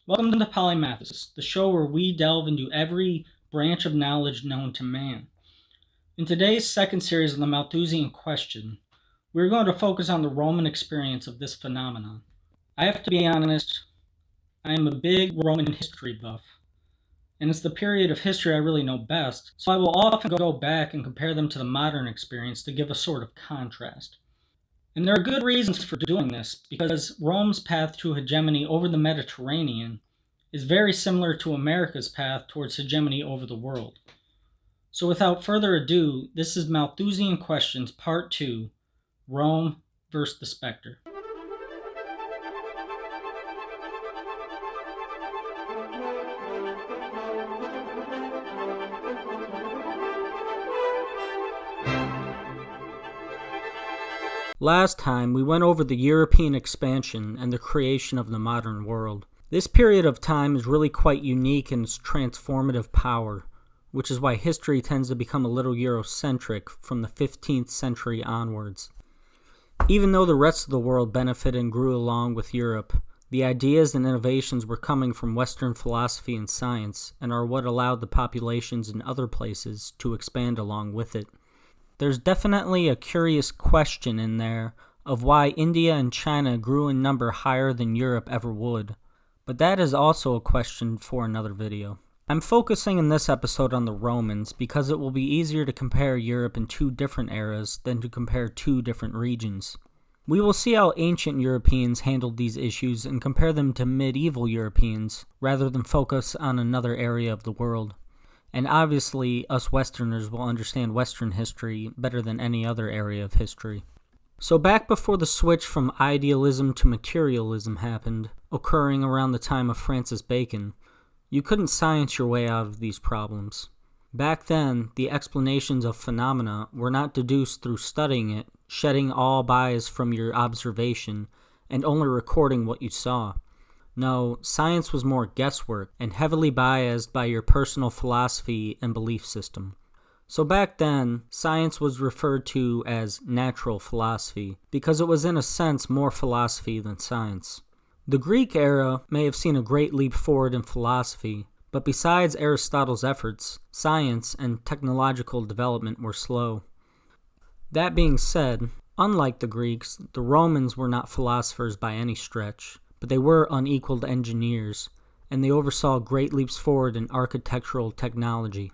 Welcome to Polymathus, the show where we delve into every branch of knowledge known to man. In today's second series of the Malthusian question, we're going to focus on the Roman experience of this phenomenon. I have to be honest, I am a big Roman history buff, and it's the period of history I really know best, so I will often go back and compare them to the modern experience to give a sort of contrast. And there are good reasons for doing this, because Rome's path to hegemony over the Mediterranean is very similar to America's path towards hegemony over the world. So without further ado, this is Malthusian Questions Part 2, Rome versus the Specter. Last time, we went over the European expansion and the creation of the modern world. This period of time is really quite unique in its transformative power, which is why history tends to become a little Eurocentric from the 15th century onwards. Even though the rest of the world benefited and grew along with Europe, the ideas and innovations were coming from Western philosophy and science, and are what allowed the populations in other places to expand along with it. There's definitely a curious question in there of why India and China grew in number higher than Europe ever would, but that is also a question for another video. I'm focusing in this episode on the Romans because it will be easier to compare Europe in two different eras than to compare two different regions. We will see how ancient Europeans handled these issues and compare them to medieval Europeans rather than focus on another area of the world. And obviously, us Westerners will understand Western history better than any other area of history. So back before the switch from idealism to materialism happened, occurring around the time of Francis Bacon, you couldn't science your way out of these problems. Back then, the explanations of phenomena were not deduced through studying it, shedding all bias from your observation, and only recording what you saw. No, science was more guesswork and heavily biased by your personal philosophy and belief system. So back then, science was referred to as natural philosophy because it was in a sense more philosophy than science. The Greek era may have seen a great leap forward in philosophy, but besides Aristotle's efforts, science and technological development were slow. That being said, unlike the Greeks, the Romans were not philosophers by any stretch, but they were unequaled engineers, and they oversaw great leaps forward in architectural technology.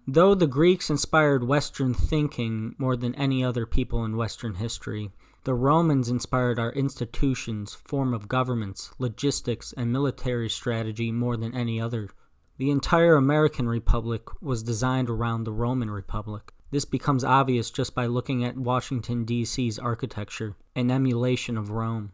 Though the Greeks inspired Western thinking more than any other people in Western history, the Romans inspired our institutions, form of governments, logistics, and military strategy more than any other. The entire American Republic was designed around the Roman Republic. This becomes obvious just by looking at Washington, D.C.'s architecture, an emulation of Rome.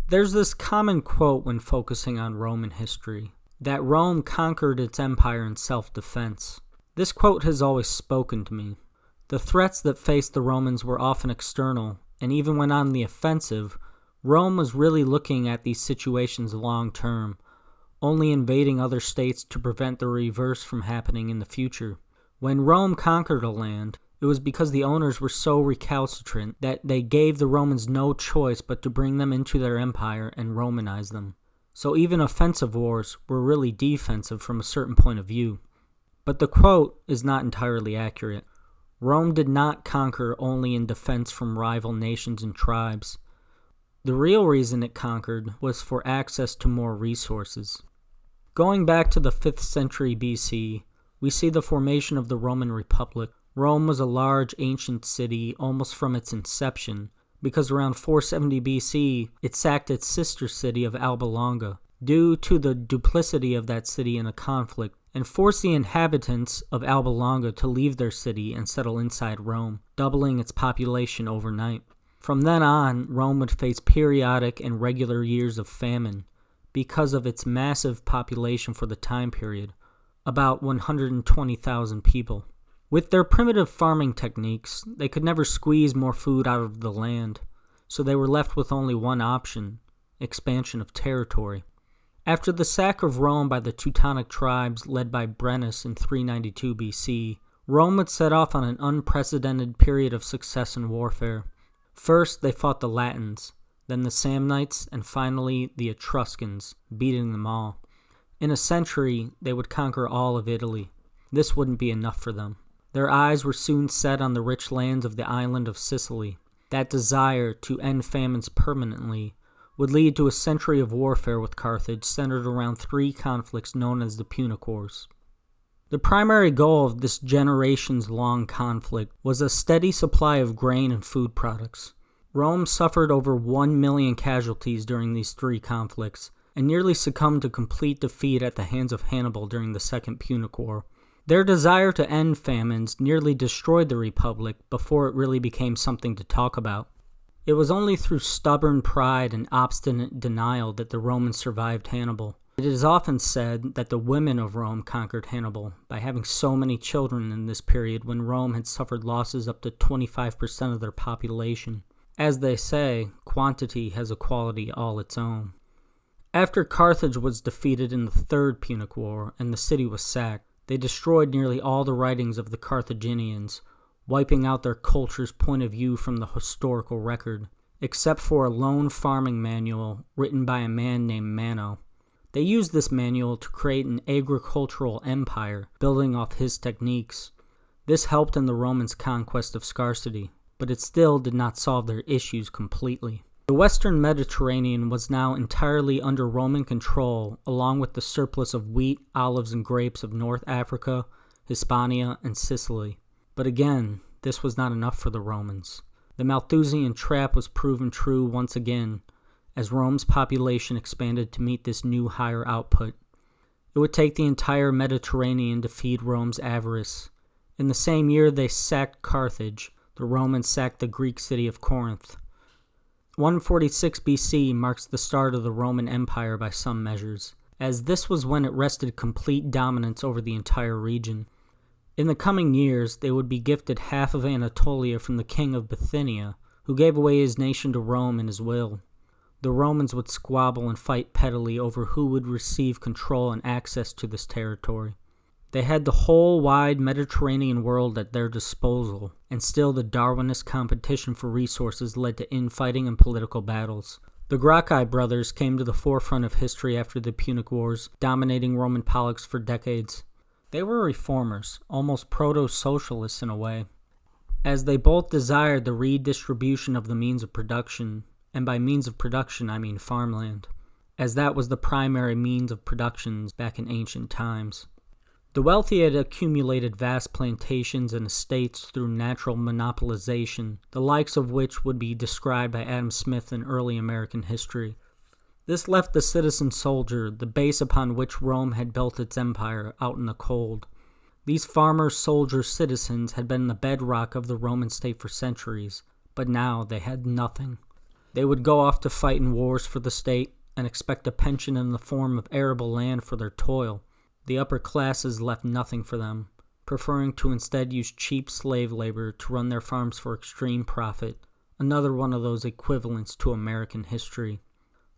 There's this common quote when focusing on Roman history, that Rome conquered its empire in self-defense. This quote has always spoken to me. The threats that faced the Romans were often external, and even when on the offensive, Rome was really looking at these situations long-term, only invading other states to prevent the reverse from happening in the future. When Rome conquered a land, it was because the owners were so recalcitrant that they gave the Romans no choice but to bring them into their empire and Romanize them. So even offensive wars were really defensive from a certain point of view. But the quote is not entirely accurate. Rome did not conquer only in defense from rival nations and tribes. The real reason it conquered was for access to more resources. Going back to the 5th century BC, we see the formation of the Roman Republic. Rome was a large ancient city almost from its inception, because around 470 BC it sacked its sister city of Alba Longa, due to the duplicity of that city in a conflict, and forced the inhabitants of Alba Longa to leave their city and settle inside Rome, doubling its population overnight. From then on, Rome would face periodic and regular years of famine, because of its massive population for the time period, about 120,000 people. With their primitive farming techniques, they could never squeeze more food out of the land, so they were left with only one option: expansion of territory. After the sack of Rome by the Teutonic tribes led by Brennus in 392 BC, Rome would set off on an unprecedented period of success in warfare. First, they fought the Latins, then the Samnites, and finally the Etruscans, beating them all. In a century, they would conquer all of Italy. This wouldn't be enough for them. Their eyes were soon set on the rich lands of the island of Sicily. That desire to end famines permanently would lead to a century of warfare with Carthage centered around 3 conflicts known as the Punic Wars. The primary goal of this generations-long conflict was a steady supply of grain and food products. Rome suffered over 1 million casualties during these 3 conflicts, and nearly succumbed to complete defeat at the hands of Hannibal during the Second Punic War. Their desire to end famines nearly destroyed the Republic before it really became something to talk about. It was only through stubborn pride and obstinate denial that the Romans survived Hannibal. It is often said that the women of Rome conquered Hannibal by having so many children in this period when Rome had suffered losses up to 25% of their population. As they say, quantity has a quality all its own. After Carthage was defeated in the Third Punic War and the city was sacked, they destroyed nearly all the writings of the Carthaginians, wiping out their culture's point of view from the historical record, except for a lone farming manual written by a man named Mano. They used this manual to create an agricultural empire, building off his techniques. This helped in the Romans' conquest of scarcity, but it still did not solve their issues completely. The Western Mediterranean was now entirely under Roman control, along with the surplus of wheat, olives, and grapes of North Africa, Hispania, and Sicily. But again, this was not enough for the Romans. The Malthusian Trap was proven true once again, as Rome's population expanded to meet this new higher output. It would take the entire Mediterranean to feed Rome's avarice. In the same year they sacked Carthage, the Romans sacked the Greek city of Corinth. 146 BC marks the start of the Roman Empire by some measures, as this was when it wrested complete dominance over the entire region. In the coming years, they would be gifted half of Anatolia from the king of Bithynia, who gave away his nation to Rome in his will. The Romans would squabble and fight pettily over who would receive control and access to this territory. They had the whole wide Mediterranean world at their disposal, and still the Darwinist competition for resources led to infighting and political battles. The Gracchi brothers came to the forefront of history after the Punic Wars, dominating Roman politics for decades. They were reformers, almost proto-socialists in a way, as they both desired the redistribution of the means of production, and by means of production I mean farmland, as that was the primary means of production back in ancient times. The wealthy had accumulated vast plantations and estates through natural monopolization, the likes of which would be described by Adam Smith in early American history. This left the citizen soldier, the base upon which Rome had built its empire, out in the cold. These farmers, soldiers, citizens had been the bedrock of the Roman state for centuries, but now they had nothing. They would go off to fight in wars for the state and expect a pension in the form of arable land for their toil. The upper classes left nothing for them, preferring to instead use cheap slave labor to run their farms for extreme profit, another one of those equivalents to American history.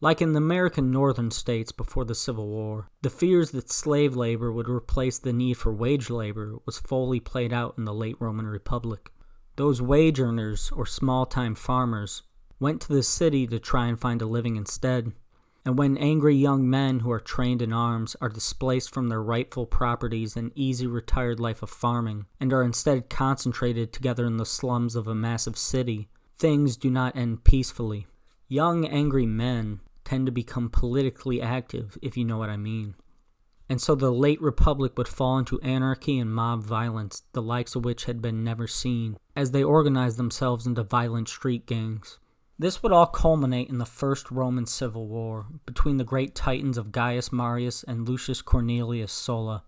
Like in the American northern states before the Civil War, the fears that slave labor would replace the need for wage labor was fully played out in the late Roman Republic. Those wage earners, or small-time farmers, went to the city to try and find a living instead. And when angry young men who are trained in arms are displaced from their rightful properties and easy retired life of farming, and are instead concentrated together in the slums of a massive city, things do not end peacefully. Young, angry men tend to become politically active, if you know what I mean. And so the late Republic would fall into anarchy and mob violence, the likes of which had been never seen, as they organized themselves into violent street gangs. This would all culminate in the First Roman Civil War, between the great titans of Gaius Marius and Lucius Cornelius Sulla.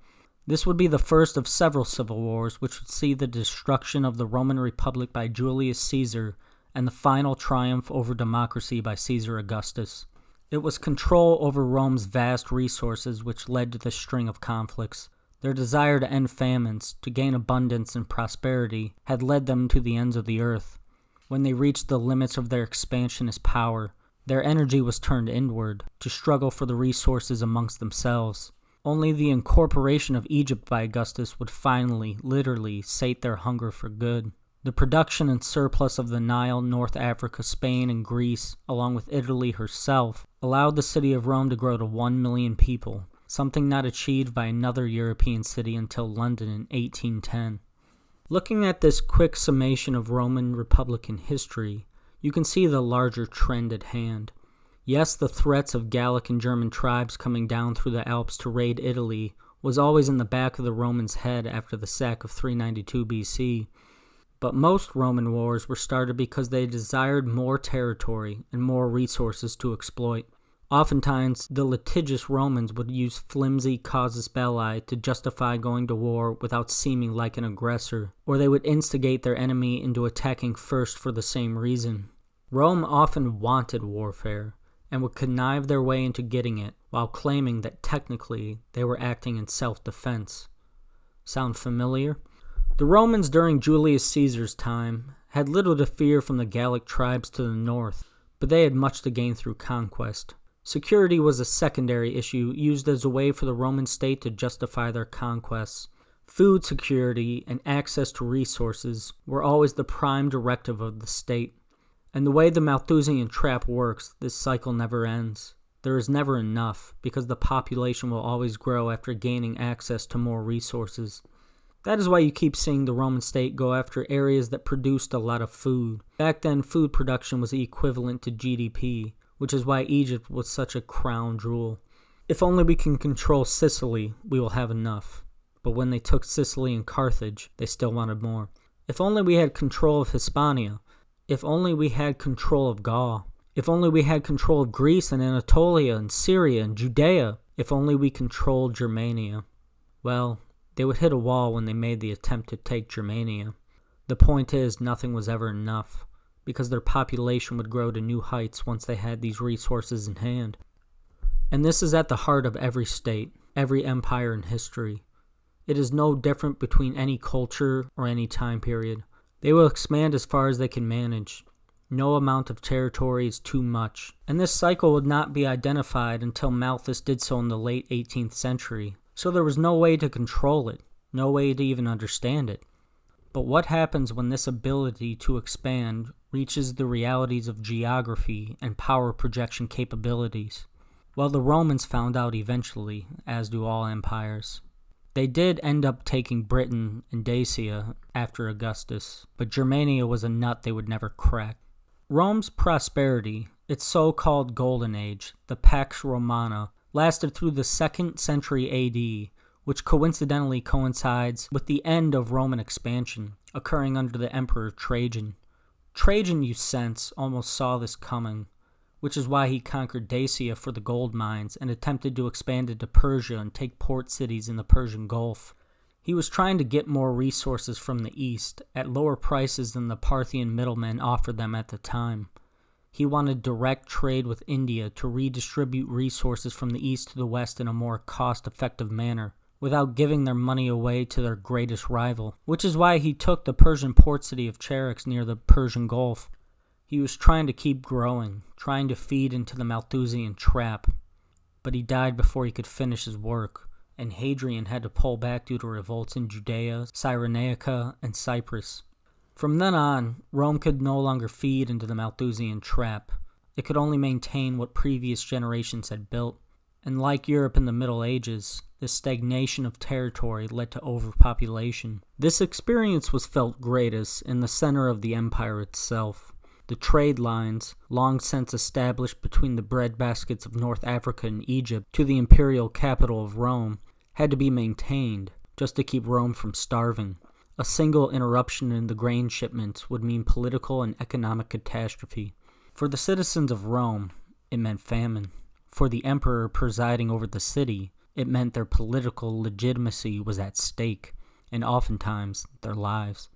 This would be the first of several civil wars, which would see the destruction of the Roman Republic by Julius Caesar and the final triumph over democracy by Caesar Augustus. It was control over Rome's vast resources which led to the string of conflicts. Their desire to end famines, to gain abundance and prosperity, had led them to the ends of the earth. When they reached the limits of their expansionist power, their energy was turned inward, to struggle for the resources amongst themselves. Only the incorporation of Egypt by Augustus would finally, literally, sate their hunger for good. The production and surplus of the Nile, North Africa, Spain, and Greece, along with Italy herself, allowed the city of Rome to grow to 1 million people, something not achieved by another European city until London in 1810. Looking at this quick summation of Roman Republican history, you can see the larger trend at hand. Yes, the threats of Gallic and German tribes coming down through the Alps to raid Italy was always in the back of the Romans' head after the sack of 392 BC, but most Roman wars were started because they desired more territory and more resources to exploit. Oftentimes, the litigious Romans would use flimsy casus belli to justify going to war without seeming like an aggressor, or they would instigate their enemy into attacking first for the same reason. Rome often wanted warfare, and would connive their way into getting it, while claiming that technically they were acting in self-defense. Sound familiar? The Romans during Julius Caesar's time had little to fear from the Gallic tribes to the north, but they had much to gain through conquest. Security was a secondary issue used as a way for the Roman state to justify their conquests. Food security and access to resources were always the prime directive of the state. And the way the Malthusian Trap works, this cycle never ends. There is never enough, because the population will always grow after gaining access to more resources. That is why you keep seeing the Roman state go after areas that produced a lot of food. Back then, food production was equivalent to GDP, which is why Egypt was such a crown jewel. If only we can control Sicily, we will have enough. But when they took Sicily and Carthage, they still wanted more. If only we had control of Hispania. If only we had control of Gaul. If only we had control of Greece and Anatolia and Syria and Judea. If only we controlled Germania. Well, they would hit a wall when they made the attempt to take Germania. The point is, nothing was ever enough, because their population would grow to new heights once they had these resources in hand. And this is at the heart of every state, every empire in history. It is no different between any culture or any time period. They will expand as far as they can manage. No amount of territory is too much, and this cycle would not be identified until Malthus did so in the late 18th century, so there was no way to control it, no way to even understand it. But what happens when this ability to expand reaches the realities of geography and power projection capabilities? Well, the Romans found out eventually, as do all empires. They did end up taking Britain and Dacia after Augustus, but Germania was a nut they would never crack. Rome's prosperity, its so-called Golden Age, the Pax Romana, lasted through the 2nd century AD, which coincidentally coincides with the end of Roman expansion, occurring under the Emperor Trajan. Trajan, you sense, almost saw this coming, which is why he conquered Dacia for the gold mines and attempted to expand into Persia and take port cities in the Persian Gulf. He was trying to get more resources from the east, at lower prices than the Parthian middlemen offered them at the time. He wanted direct trade with India to redistribute resources from the east to the west in a more cost-effective manner, without giving their money away to their greatest rival, which is why he took the Persian port city of Charax near the Persian Gulf. He was trying to keep growing, trying to feed into the Malthusian Trap, but he died before he could finish his work, and Hadrian had to pull back due to revolts in Judea, Cyrenaica, and Cyprus. From then on, Rome could no longer feed into the Malthusian Trap. It could only maintain what previous generations had built, and like Europe in the Middle Ages, this stagnation of territory led to overpopulation. This experience was felt greatest in the center of the empire itself. The trade lines, long since established between the breadbaskets of North Africa and Egypt to the imperial capital of Rome, had to be maintained just to keep Rome from starving. A single interruption in the grain shipments would mean political and economic catastrophe. For the citizens of Rome, it meant famine. For the emperor presiding over the city, it meant their political legitimacy was at stake, and oftentimes their lives.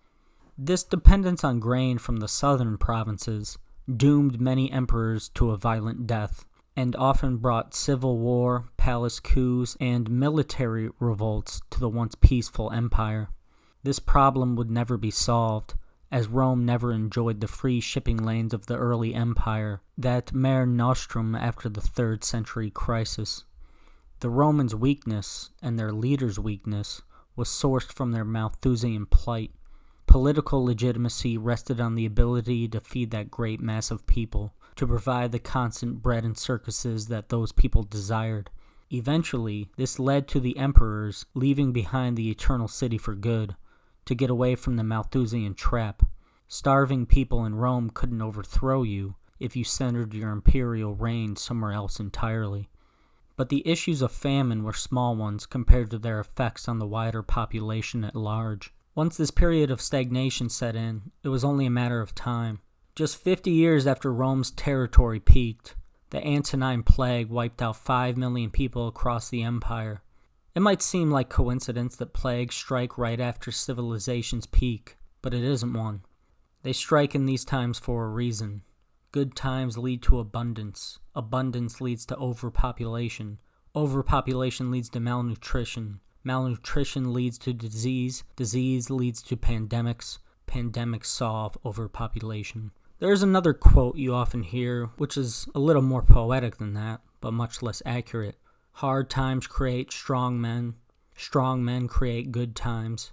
This dependence on grain from the southern provinces doomed many emperors to a violent death, and often brought civil war, palace coups, and military revolts to the once peaceful empire. This problem would never be solved, as Rome never enjoyed the free shipping lanes of the early empire that mare nostrum after the 3rd century crisis. The Romans' weakness, and their leaders' weakness, was sourced from their Malthusian plight. Political legitimacy rested on the ability to feed that great mass of people, to provide the constant bread and circuses that those people desired. Eventually, this led to the emperors leaving behind the eternal city for good, to get away from the Malthusian Trap. Starving people in Rome couldn't overthrow you if you centered your imperial reign somewhere else entirely. But the issues of famine were small ones compared to their effects on the wider population at large. Once this period of stagnation set in, it was only a matter of time. Just 50 years after Rome's territory peaked, the Antonine Plague wiped out 5 million people across the empire. It might seem like coincidence that plagues strike right after civilization's peak, but it isn't one. They strike in these times for a reason. Good times lead to abundance. Abundance leads to overpopulation. Overpopulation leads to malnutrition. Malnutrition leads to disease. Disease leads to pandemics. Pandemics solve overpopulation. There's another quote you often hear, which is a little more poetic than that, but much less accurate. Hard times create strong men. Strong men create good times.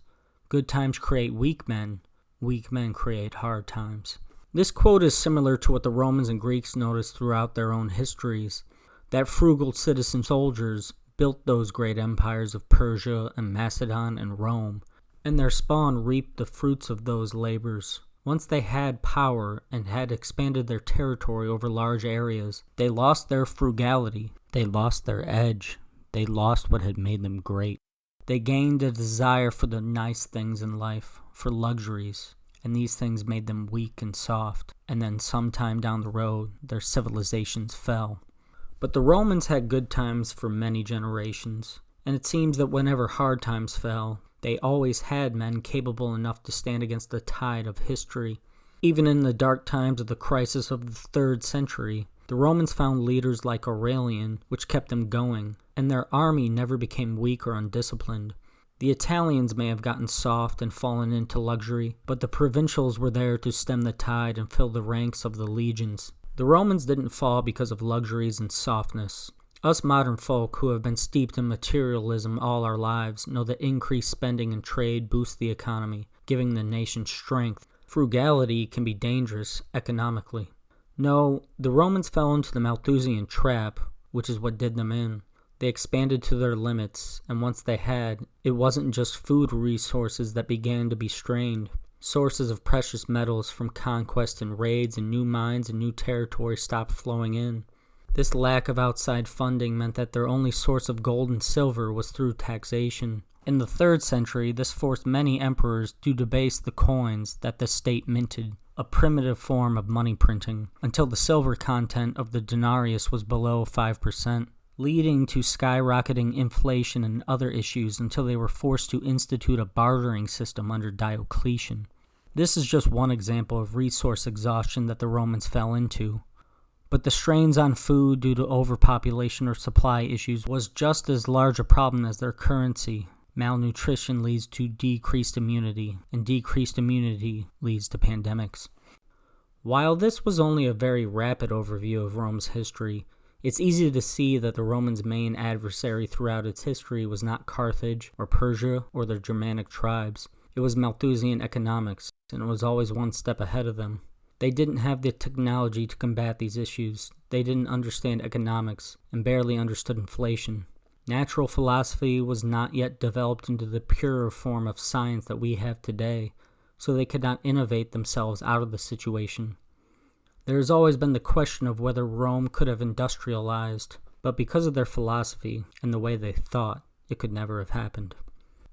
Good times create weak men. Weak men create hard times. This quote is similar to what the Romans and Greeks noticed throughout their own histories, that frugal citizen soldiers built those great empires of Persia and Macedon and Rome, and their spawn reaped the fruits of those labors. Once they had power and had expanded their territory over large areas, they lost their frugality, they lost their edge, they lost what had made them great. They gained a desire for the nice things in life, for luxuries, and these things made them weak and soft, and then sometime down the road, their civilizations fell. But the Romans had good times for many generations, and it seems that whenever hard times fell, they always had men capable enough to stand against the tide of history. Even in the dark times of the crisis of the 3rd century, the Romans found leaders like Aurelian, which kept them going, and their army never became weak or undisciplined. The Italians may have gotten soft and fallen into luxury, but the provincials were there to stem the tide and fill the ranks of the legions. The Romans didn't fall because of luxuries and softness. Us modern folk who have been steeped in materialism all our lives know that increased spending and trade boosts the economy, giving the nation strength. Frugality can be dangerous economically. No, the Romans fell into the Malthusian Trap, which is what did them in. They expanded to their limits, and once they had, it wasn't just food resources that began to be strained. Sources of precious metals from conquest and raids and new mines and new territory stopped flowing in. This lack of outside funding meant that their only source of gold and silver was through taxation. In the 3rd century, this forced many emperors to debase the coins that the state minted, a primitive form of money printing, until the silver content of the denarius was below 5%. Leading to skyrocketing inflation and other issues until they were forced to institute a bartering system under Diocletian. This is just one example of resource exhaustion that the Romans fell into. But the strains on food due to overpopulation or supply issues was just as large a problem as their currency. Malnutrition leads to decreased immunity, and decreased immunity leads to pandemics. While this was only a very rapid overview of Rome's history, it's easy to see that the Romans' main adversary throughout its history was not Carthage or Persia or their Germanic tribes. It was Malthusian economics, and it was always one step ahead of them. They didn't have the technology to combat these issues. They didn't understand economics and barely understood inflation. Natural philosophy was not yet developed into the purer form of science that we have today, so they could not innovate themselves out of the situation. There has always been the question of whether Rome could have industrialized, but because of their philosophy and the way they thought, it could never have happened.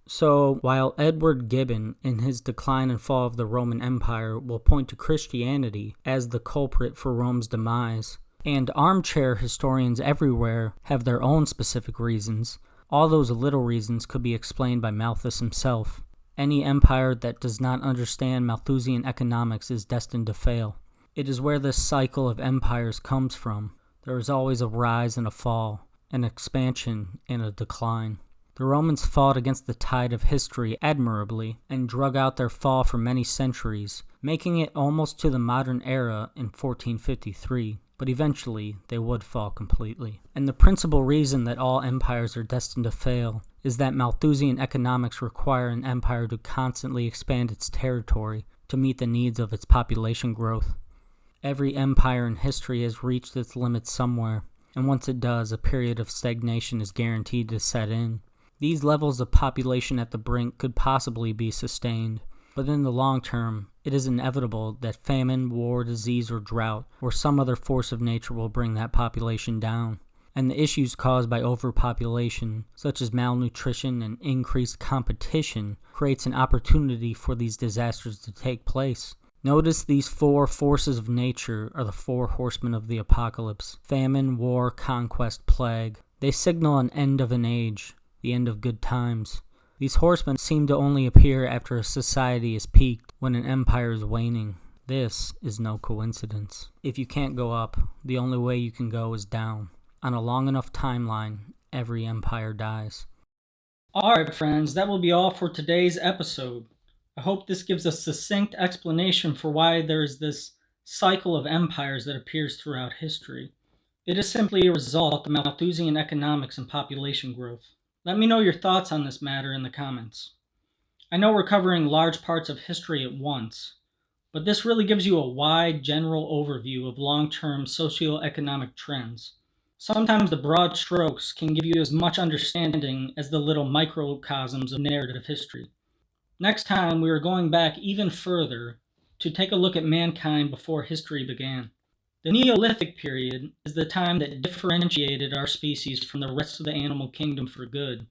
So, while Edward Gibbon, in his Decline and Fall of the Roman Empire, will point to Christianity as the culprit for Rome's demise, and armchair historians everywhere have their own specific reasons, all those little reasons could be explained by Malthus himself. Any empire that does not understand Malthusian economics is destined to fail. It is where this cycle of empires comes from. There is always a rise and a fall, an expansion and a decline. The Romans fought against the tide of history admirably and drug out their fall for many centuries, making it almost to the modern era in 1453. but eventually they would fall completely. And the principal reason that all empires are destined to fail is that Malthusian economics require an empire to constantly expand its territory to meet the needs of its population growth. Every empire in history has reached its limits somewhere, and once it does, a period of stagnation is guaranteed to set in. These levels of population at the brink could possibly be sustained, but in the long term, it is inevitable that famine, war, disease, or drought, or some other force of nature will bring that population down. And the issues caused by overpopulation, such as malnutrition and increased competition, creates an opportunity for these disasters to take place. Notice these four forces of nature are the four horsemen of the apocalypse: famine, war, conquest, plague. They signal an end of an age, the end of good times. These horsemen seem to only appear after a society is peaked, when an empire is waning. This is no coincidence. If you can't go up, the only way you can go is down. On a long enough timeline, every empire dies. Alright friends, that will be all for today's episode. I hope this gives a succinct explanation for why there is this cycle of empires that appears throughout history. It is simply a result of Malthusian economics and population growth. Let me know your thoughts on this matter in the comments. I know we're covering large parts of history at once, but this really gives you a wide general overview of long-term socio-economic trends. Sometimes the broad strokes can give you as much understanding as the little microcosms of narrative history. Next time, we are going back even further to take a look at mankind before history began. The Neolithic period is the time that differentiated our species from the rest of the animal kingdom for good,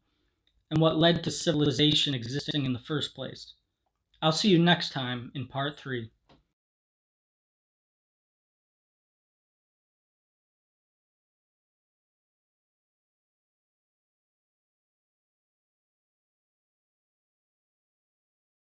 and what led to civilization existing in the first place. I'll see you next time in part 3.